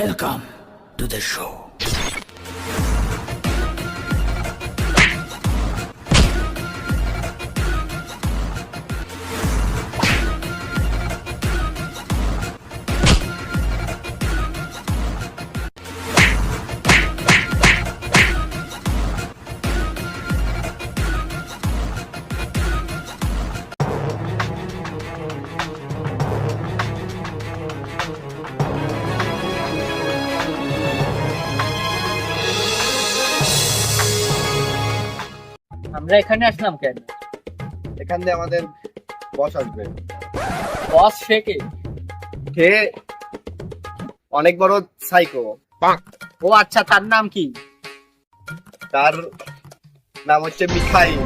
Welcome to the show. আমরা এখানে আসলাম কেন? এখান দিয়ে আমাদের বস আসবে। বস সে কে? সে অনেক বড় সাইকো। ও আচ্ছা, তার নাম কি? তার নাম হচ্ছে মিখাইল।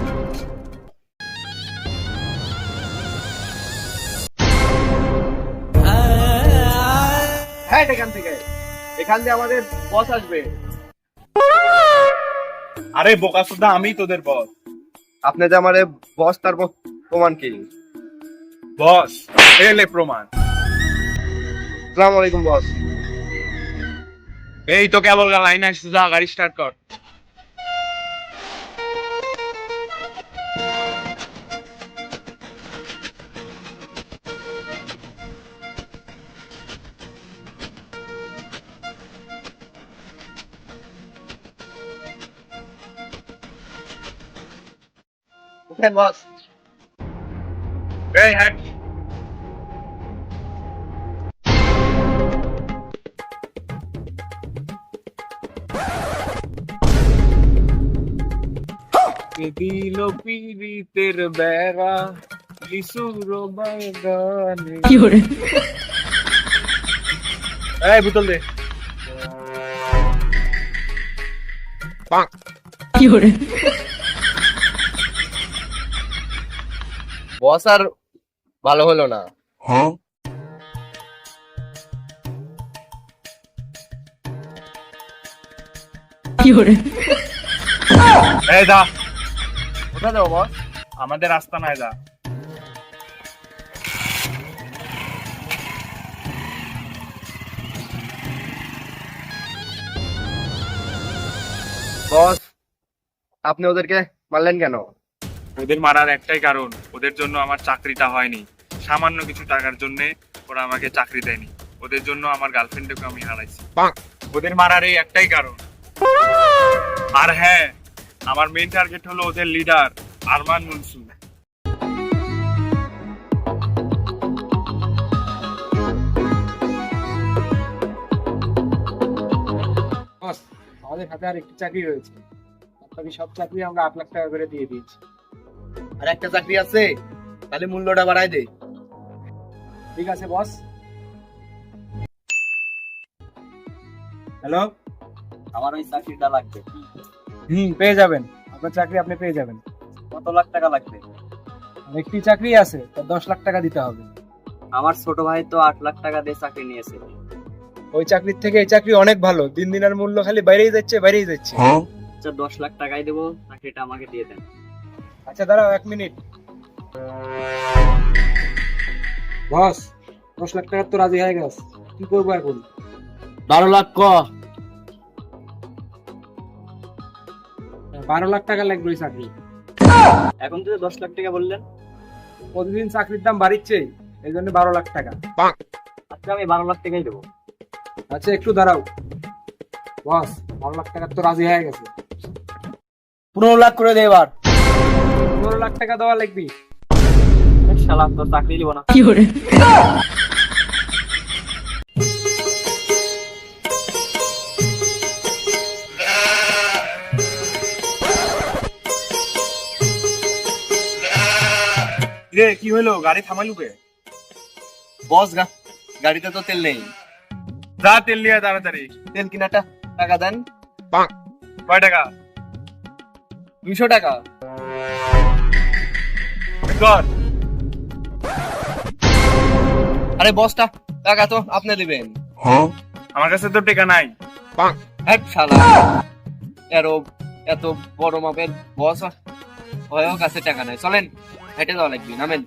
হ্যাঁ, এখান দিয়ে আমাদের বস আসবে। আরে বোকাচোদা, আমি তোদের বস। আপনি যে আমাদের বস, তার প্রমাণ কি? বস এলে প্রমাণ। আসসালামু আলাইকুম বস। এই তো কেবল লাইন আসছে, যা গাড়ি স্টার্ট কর। উঠেন বস। এই হ্যাট, দিল পীড়িতের বেড়া লিসুর বাগানে। এই বোতল দে। বস আর ভালো হলো না। এই যা, কোথায় যাবো বস? আমাদের রাস্তা নাই, যা। বস, আপনি ওদেরকে মারলেন কেন? ওদের মারার একটাই কারণ, ওদের জন্য আমার চাকরিটা হয়নি। সামান্য কিছু টাকার জন্য ওরা আমাকে চাকরি দেয়নি। ওদের জন্য আমার গার্লফ্রেন্ডকে আমি হারাইছি। ওদের মারার এই একটাই কারণ। আর হ্যাঁ, আমার মেইন টার্গেট হলো ওদের লিডার আরমান মুনসু। বস, আমাদের হাতে আর একটি চাকরি রয়েছে। আপনাকে সব চাকরি আমরা 8 লাখ টাকা করে দিয়ে দিয়েছি। আর একটা চাকরি আছে, তাহলে মূল্যটা বাড়াই দে। ঠিক আছে বস। হ্যালো, আমার ওই চাকরিটা লাগবে। পেয়ে যাবেন। আপনার চাকরি আপনি পেয়ে যাবেন। কত লাখ টাকা লাগবে? আর একটি চাকরি আছে, তার 10 লাখ টাকা দিতে হবে। আমার ছোট ভাই তো 8 লাখ টাকা দিয়ে চাকরি নিয়েছে। ওই চাকরির থেকে এই চাকরি অনেক ভালো। দিন দিন আর মূল্য খালি বাইরেই যাচ্ছে। আচ্ছা, 10 লাখ টাকাই দেবো, চাকরিটা আমাকে দিয়ে দেন। আচ্ছা দাঁড়াও 1 মিনিট। বস, 10 লাখ টাকা তো রাজি হয়ে গেছে, কি করবো এখন? 12 লাখ ক। 12 লাখ টাকা লাগবে ওই চাকরি। এখন তো 10 লাখ টাকা বললেন। প্রতিদিন চাকরির দাম বাড়ছে, এই জন্য 12 লাখ টাকা। আচ্ছা, আমি 12 লাখ টাকাই দেবো। আচ্ছা একটু দাঁড়াও বস, 12 লাখ টাকা তো রাজি হয়ে গেছে। 15 লাখ করে দে এবার। 15 লাখ টাকা দেওয়া লাগবে। শালা তো চাকরি দিব না। রে, কি হলো? গাড়ি থামাইলু কে? বস, গাড়িতে তো তেল নেই। যা তেল নিয়ে তাড়াতাড়ি। তেল কিনাটা টাকা দেন। কয় টাকা? 200 টাকা। কর। আরে বসটা, টাকা তো আপনি দিবেন। আমার কাছে তো টাকা নাই। হ্যাঁ শালা, এত বড় মাপের বস হয়েও কাছে টাকা নাই। চলেন, হেঁটে যাওয়া লাগবে, নামেন।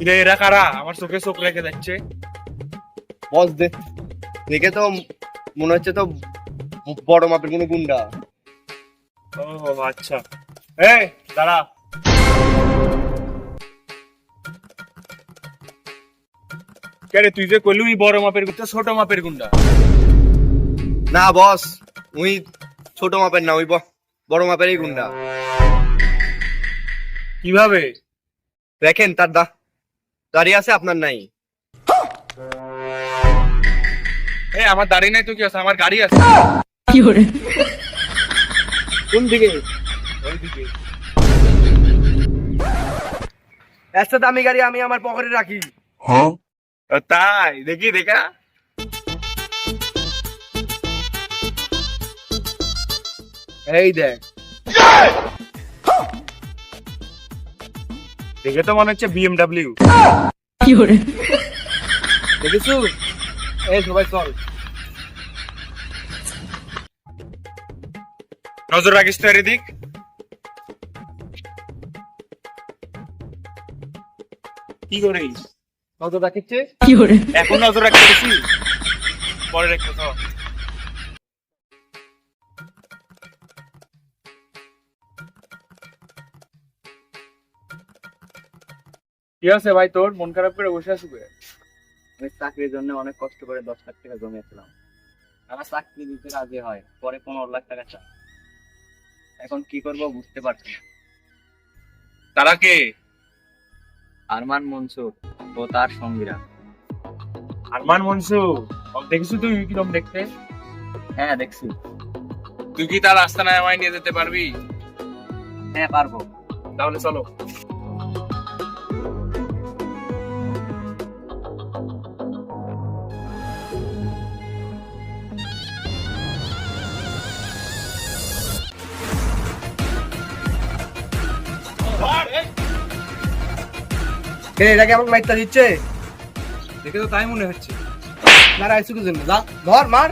কিরে এরা কারা আমার চোখে চোখ রেখে যাচ্ছে? বস দেখে তো মনে হচ্ছে তো বড় মাপের কোনো গুন্ডা। ও আচ্ছা, এই দাঁড়া। কে রে, তুই যে কইলি বড় মাপের গুন্ডা ছোট মাপের গুন্ডা? না বস, ওই ছোট মাপের না, ওই বড় মাপেরই গুন্ডা। কিভাবে? দেখেন তার দাঁড়িয়ে আছে, আপনার নাই। এই আমার দাড়ি নাই তো কি আছে, আমার গাড়ি আছে। কোন দিকে? ওইদিকে। এত দামি গাড়ি আমি আমার পকেটে রাখি। ও তাই? দেখি দেখা। এই দেখ, দেখে তো মনে হচ্ছে BMW। দেখেছু? এই সবাই চল। নজর রাখিস তো এদিক। কি করিস? নজর রাখিচ্ছে। এখন নজর রাখতে পেরেছি, পরে রেখে তো। কি আছে ভাই তোর, মন খারাপ করে বসে আছিস? আমি চাকরির জন্য অনেক কষ্ট করে 10 লাখ টাকা জমিয়েছিলাম। আমার চাকরি দিতে রাজি হয়, পরে 15 লাখ টাকা চায়। এখন কি করব বুঝতে পারছি না। তারা কে? আরমান মনসুর ও তার সঙ্গীরা। আরমান মনসুর, দেখিস তুই কিরকম দেখতে? হ্যাঁ দেখছি। তুই কি তার আস্তানায় আমায় নিয়ে যেতে পারবি? হ্যাঁ পারবো। তাহলে চলো। এটাকে আমাকে মাইরটা দিচ্ছে। দেখে তো তাই মনে হচ্ছে। মারা আইসুকের জন্য যা ধর মার।